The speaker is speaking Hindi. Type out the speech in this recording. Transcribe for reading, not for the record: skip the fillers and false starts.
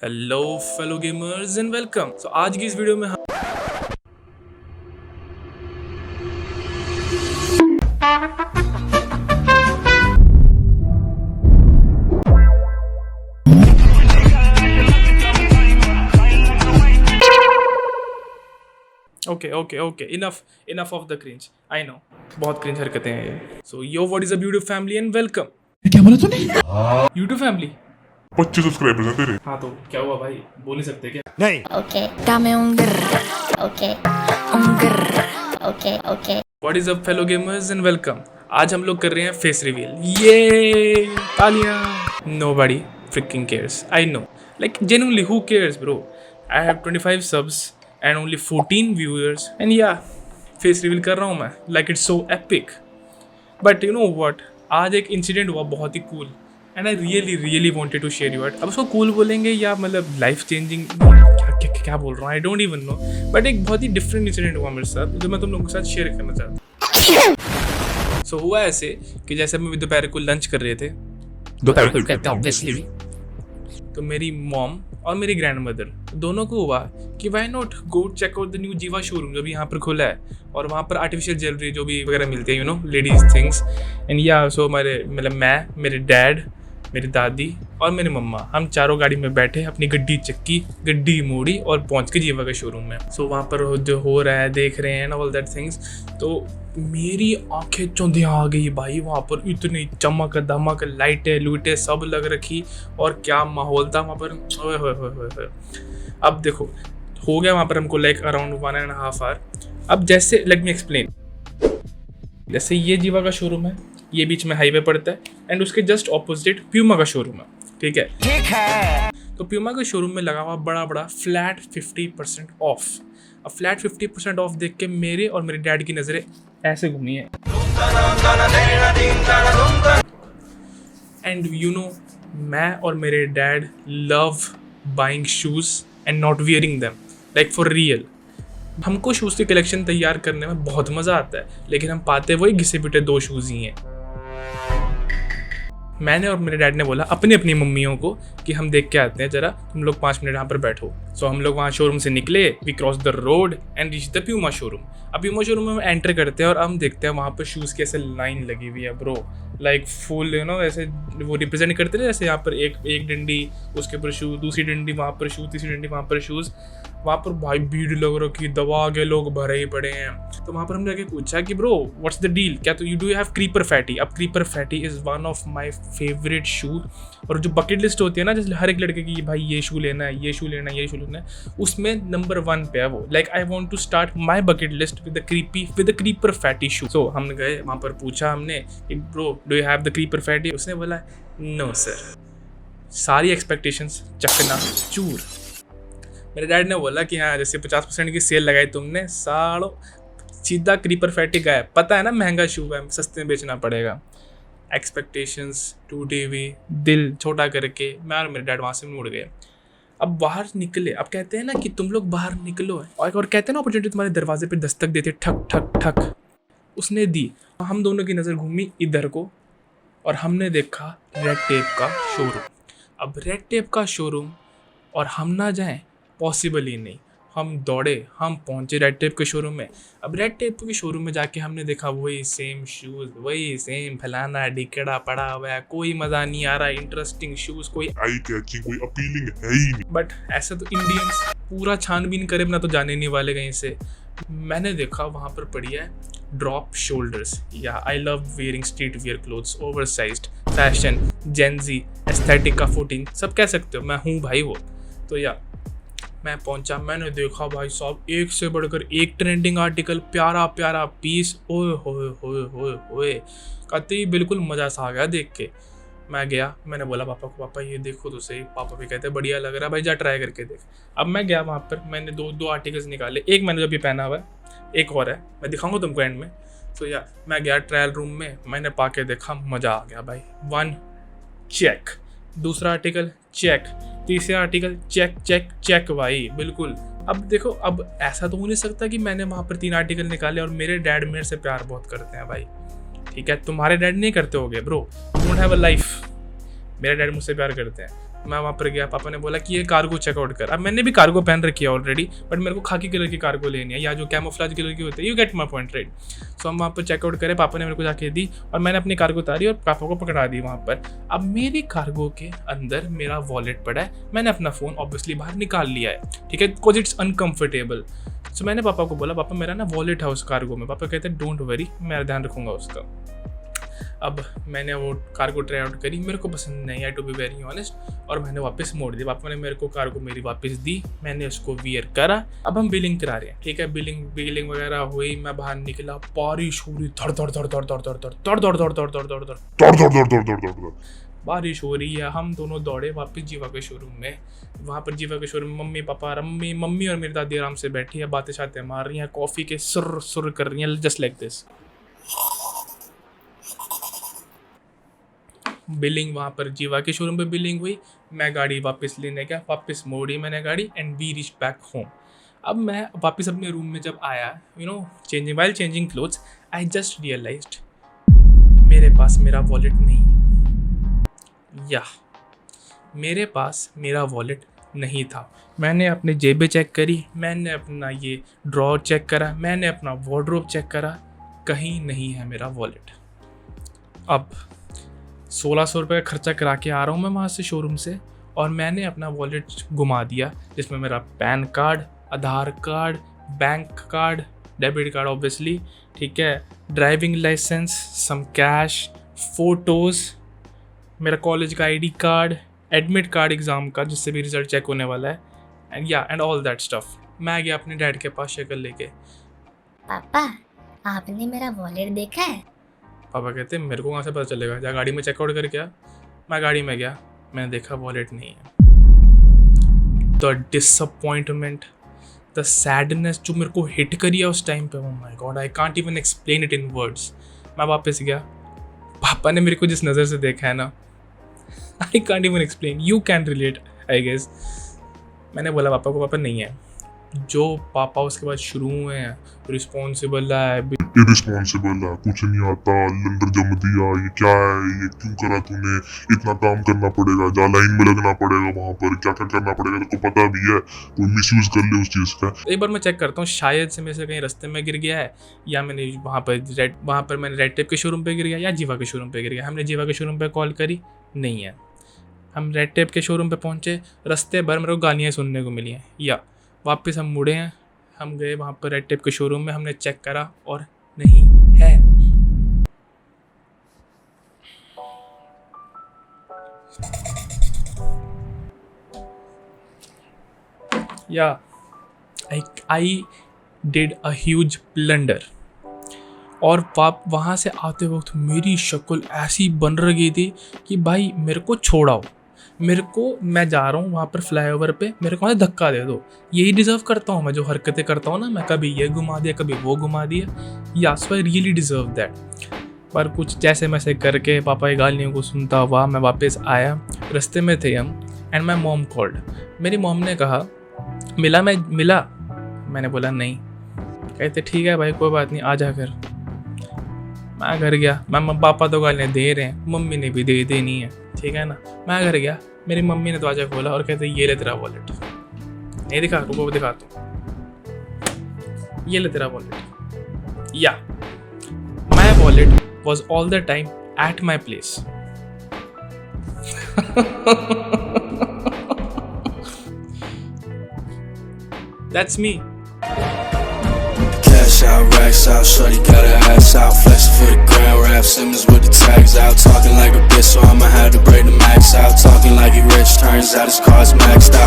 Hello fellow gamers and welcome. आज की इस वीडियो में हम okay enough enough of the cringe. I know बहुत क्रिंज हरकतें हैं ये। So yo what is a YouTube family and welcome. क्या बोला तूने? यूट्यूब फैमिली 25 सब्सक्राइबर्स हैं तेरे। हाँ तो क्या हुआ भाई, बोल नहीं सकते क्या? नहीं। Okay, dame un grr. Okay, un grr. Okay. What is up fellow gamers and welcome. आज हम लोग कर रहे हैं फेस रिवील। ये तालियां। Nobody fricking cares, I know, like genuinely who cares bro? I have 25 subs and only 14 viewers and yeah, face reveal कर रहा हूँ मैं, like it's so epic. But you know what, आज एक इंसिडेंट हुआ बहुत ही cool and I really wanted to share you it. अब उसको कूल बोलेंगे या मतलब लाइफ चेंजिंग, क्या बोल रहा हूँ, I don't even know. But एक बहुत ही डिफरेंट इंसिडेंट हुआ मेरे साथ जो मैं तुम लोगों के साथ शेयर करना चाहता हूँ। सो हुआ ऐसे कि जैसे हम दोपहर को लंच कर रहे थे तो मेरी मॉम और मेरी ग्रैंड मदर दोनों को हुआ कि why not go check out the new Jiva showroom जो भी यहाँ पर खुला है, और वहाँ पर आर्टिफिशियल ज्वेलरी जो भी वगैरह मिलती है, you know, ladies things and या। सो मैं मेरे डैड, मेरी दादी और मेरी मम्मा, हम चारों गाड़ी में बैठे, अपनी गड्डी चक्की, गड्डी मोड़ी और पहुँच के जीवा के शोरूम में। सो वहाँ पर जो हो रहा है देख रहे हैं ना, ऑल दैट थिंग्स। तो मेरी आंखें चौंधियाँ आ गई भाई, वहाँ पर इतनी चमक धमक, लाइटें लूटें सब लग रखी, और क्या माहौल था वहाँ पर। ओए होए। अब देखो हो गया वहाँ पर हमको लाइक अराउंड 1.5 आवर। अब जैसे लेट मी एक्सप्लेन, जैसे ये जीवा का शोरूम है, ये बीच में हाईवे पड़ता है एंड उसके जस्ट ऑपोजिट प्यूमा का शोरूम है, ठीक है। तो प्यूमा के शोरूम में लगा हुआ बड़ा फ्लैट 50% ऑफ। अब फ्लैट 50% ऑफ देख के मेरे और मेरे डैड की नज़रें ऐसे घूमी है। एंड यू नो, मैं और मेरे dad love buying shoes and not wearing them, like for real. हमको शूज़ की कलेक्शन तैयार करने में बहुत मज़ा आता है, लेकिन हम पाते वही घिसे पिटे 2 शूज़ ही हैं। मैंने और मेरे डैड ने बोला अपनी अपनी मम्मियों को कि हम देख के आते हैं जरा, तुम लोग 5 मिनट यहाँ पर बैठो। सो हम लोग वहाँ शोरूम से निकले, we cross the road and reach the Puma showroom. अब प्यूमा शोरूम में हम एंटर करते हैं और हम देखते हैं वहाँ पर शूज़ की ऐसे लाइन लगी हुई है bro, like full, you know, ऐसे वो रिप्रेजेंट करते हैं जैसे यहाँ पर एक डंडी, उसके ऊपर शूज़, दूसरी डंडी वहाँ पर शूज़, तीसरी डंडी वहाँ पर शूज़। वहाँ पर भाई भीड़ लग रखी, दबा के लोग भरे ही पड़े हैं। तो वहाँ पर हमने आके पूछा कि ब्रो व्हाट्स द डील, क्या तो you do have creeper fatty? अब creeper fatty is one of my favourite shoe, और जो बकेट लिस्ट होती है ना, जैसे हर एक लड़के की भाई ये शू लेना है, ये शू लेना है, ये शू लेना है, उसमें नंबर 1 पे है वो। Like I want to start my bucket list with the creeper fatty shoe. So हम गए वहाँ पर, पूछा हमने कि bro do you have the creeper fatty? उसने बोला नो सर। सारी एक्सपेक्टेशंस चकना चूर। मेरे डैड ने बोला कि हाँ, जैसे 50% की सेल लगाई तुमने, साड़ो सीधा क्रीपर फैटी गया। पता है ना महंगा शू है, सस्ते में बेचना पड़ेगा। एक्सपेक्टेशंस टूटी हुई, दिल छोटा करके मैं और मेरे डैड वहाँ से मुड़ गए। अब बाहर निकले, अब कहते हैं ना कि तुम लोग बाहर निकलो, और कहते हैं ना अपॉर्चुनिटी तुम्हारे दरवाजे पे दस्तक देते, ठक ठक ठक। उसने दी। हम दोनों की नज़र घूमी इधर को और हमने देखा रेड टेप का शोरूम। अब रेड टेप का शोरूम और हम ना जाएं पॉसिबल ही नहीं। हम दौड़े, हम पहुंचे रेड टेप के शोरूम में। अब रेड टेप के शोरूम में जाके हमने देखा वही सेम शूज़, वही सेम फलाना डिकड़ा पड़ा हुआ है, कोई मज़ा नहीं आ रहा, इंटरेस्टिंग शूज़ कोई आई कैचिंग, कोई अपीलिंग है ही नहीं। बट ऐसा तो इंडियंस पूरा छानबीन करे बिना तो जाने नहीं वाले कहीं से। मैंने देखा वहाँ पर पड़ी है ड्रॉप शोल्डर्स, या I love wearing street wear clothes, oversized fashion, Gen Z aesthetic का 14 सब कह सकते हो, मैं हूँ भाई वो। तो या मैं पहुंचा, मैंने देखा भाई साहब एक से बढ़कर एक ट्रेंडिंग आर्टिकल, प्यारा पीस, ओए होए कहते ही बिल्कुल मज़ा सा आ गया देख के। मैं गया, मैंने बोला पापा को, पापा ये देखो तो सही। पापा भी कहते बढ़िया लग रहा है भाई, जा ट्राई करके देख। अब मैं गया वहाँ पर, मैंने दो आर्टिकल्स निकाले, एक मैंने जो भी पहना हुआ है, एक और है, मैं दिखाऊंगा तुमको एंड में। तो या मैं गया ट्रायल रूम में, मैंने पा के देखा, मज़ा आ गया भाई। 1 चेक, दूसरा आर्टिकल चेक, तीसरा आर्टिकल चेक भाई बिल्कुल। अब देखो, अब ऐसा तो हो नहीं सकता कि मैंने वहाँ पर 3 आर्टिकल निकाले और मेरे डैड मेरे से प्यार बहुत करते हैं भाई, ठीक है। तुम्हारे डैड नहीं करते होगे bro, you don't have a life. मेरे डैड मुझसे प्यार करते हैं। मैं वहाँ पर गया, पापा ने बोला कि ये कार्गो चेकआउट कर। अब मैंने भी कार्गो पहन रखी है ऑलरेडी, बट मेरे को खाकी कलर की कार्गो लेनी है, या जो कैमोफ्लेज कलर की होती है, you get my point right. So हम वहाँ पर चेकआउट करें, पापा ने मेरे को जाके दी और मैंने अपनी कार्गो उतारी और पापा को पकड़ा दी वहाँ पर। अब मेरी कार्गो के अंदर मेरा वॉलेट पड़ा है, मैंने अपना फ़ोन ऑब्वियसली बाहर निकाल लिया है, ठीक है, बिकॉज इट्स अनकम्फर्टेबल। सो मैंने पापा को बोला, पापा मेरा ना वॉलेट है उस कार्गो में। पापा कहते हैं डोंट वरी, मैं ध्यान रखूँगा उसका। अब मैंने वो कार्गो ट्राई आउट करी, मेरे को पसंद नहीं आई टू बी वेरी ऑनेस्ट, और मैंने वापस मोड़ दी। पापा ने मेरे को कार्गो मेरी वापस दी, मैंने उसको वियर करा। अब हम बिलिंग करा रहे हैं, ठीक है, बिलिंग वगैरह हुई, मैं बाहर निकला, बारिश हो रही, धड़ धड़ धड़ धड़ धड़ धड़ धड़ धड़ धड़ धड़ धड़ धड़ धड़ धड़ दौड़ बारिश हो रही है। हम दोनों दौड़े वापस जीवा के शोरूम में। वहाँ पर जीवा के शोरूम में मम्मी पापा, मम्मी और मेरी दादी आराम से बैठी है, बातें शातें मार रही हैं, कॉफ़ी के सुर सुर कर रही हैं, जस्ट लाइक दिस। बिलिंग वहाँ पर जीवा के शोरूम पे बिलिंग हुई, मैं गाड़ी वापस लेने गया, वापस मोड़ी मैंने गाड़ी and we reach back home. अब मैं वापस अपने रूम में जब आया, you know, changing clothes, I just realized मेरे पास मेरा वॉलेट नहीं है। या मेरे पास मेरा वॉलेट नहीं था। मैंने अपनी जेबें चेक करी, मैंने अपना ये ड्रॉर चेक करा, मैंने अपना वार्डरोब चेक करा, कहीं नहीं है मेरा वॉलेट। अब 1600 रुपये का खर्चा करा के आ रहा हूँ मैं वहाँ से शोरूम से, और मैंने अपना वॉलेट घुमा दिया जिसमें मेरा PAN card, Aadhaar card, bank card, debit card obviously, ठीक है, driving licence, some cash, photos, मेरा कॉलेज का ID card, admit card exam का जिससे भी रिज़ल्ट चेक होने वाला है, एंड ऑल दैट स्टफ। मैं गया अपने डैड के पास शक्ल लेके। पापा, आपने मेरा वॉलेट देखा है? पापा कहते मेरे को कहाँ से पता चलेगा, जा गाड़ी में चेकआउट करके आ। मैं गाड़ी में गया, मैंने देखा वॉलेट नहीं है। द डिसअपॉइंटमेंट, द सैडनेस जो मेरे को हिट करी है उस टाइम पे, oh my God, I can't even explain it in words. मैं वापस गया, पापा ने मेरे को जिस नज़र से देखा है ना, I can't even explain, you can relate I guess. मैंने बोला पापा को, पापा नहीं है। जो पापा उसके बाद शुरू हुए हैं, रिस्पॉन्सिबल है, इरिस्पॉन्सिबल है, कुछ नहीं आता, लंदर जम दिया, ये क्या है, ये क्यों करा तूने, इतना काम करना पड़ेगा, जा लाइन में लगना पड़ेगा, वहाँ पर क्या क्या करना पड़ेगा, तेरे को पता भी है, कोई मिसयूज कर ले उस चीज़ का। एक बार मैं चेक करता हूँ, शायद से मेरे से कहीं रास्ते में गिर गया है, या मैंने वहाँ पर मैंने रेड टेप के शोरूम पे गिर गया, या जीवा के शोरूम पे गिर गया। हमने जीवा के शोरूम पे कॉल करी, नहीं है। हम रेड टेप के शोरूम पे पहुँचे, रास्ते भर मेरे को गालियाँ सुनने को मिली हैं। या वापस हम मुड़े हैं, हम गए वहाँ पर रेड टेप के शोरूम में, हमने चेक करा और नहीं है। या I did a huge blunder. और वहाँ से आते वक्त मेरी शक्ल ऐसी बन रही थी कि भाई मेरे को छोड़ाओ, मेरे को, मैं जा रहा हूँ वहाँ पर फ्लाईओवर पे, मेरे को धक्का दे दो। यही डिज़र्व करता हूँ मैं, जो हरकतें करता हूँ ना मैं, कभी ये घुमा दिया, कभी वो घुमा दिया। या सो आई रियली डिज़र्व दैट। पर कुछ जैसे मैसे करके पापा की गालियों को सुनता हुआ मैं वापस आया। रास्ते में थे हम, एंड माई मॉम कॉल्ड। मेरी मॉम ने कहा मिला? मैंने बोला नहीं। कहते ठीक है भाई, कोई बात नहीं, आ जा घर। मैं घर गया, मैं पापा तो गालियाँ दे रहे हैं, मम्मी ने भी दे देनी है, ठीक है ना। मैं घर गया, मेरी मम्मी ने दरवाजा खोला और कहते ये ले तेरा वॉलेट। नहीं दिखा, रुको दिखाता हूँ, ये ले तेरा वॉलेट। या my wallet was all the time at my place. That's me. Cash out, racks out, shorty got her ass out, flexing for the grand rap, Simmons with the tags out, talking like a bitch, so I'ma have to break the max out, talking like he rich, turns out his car's maxed out.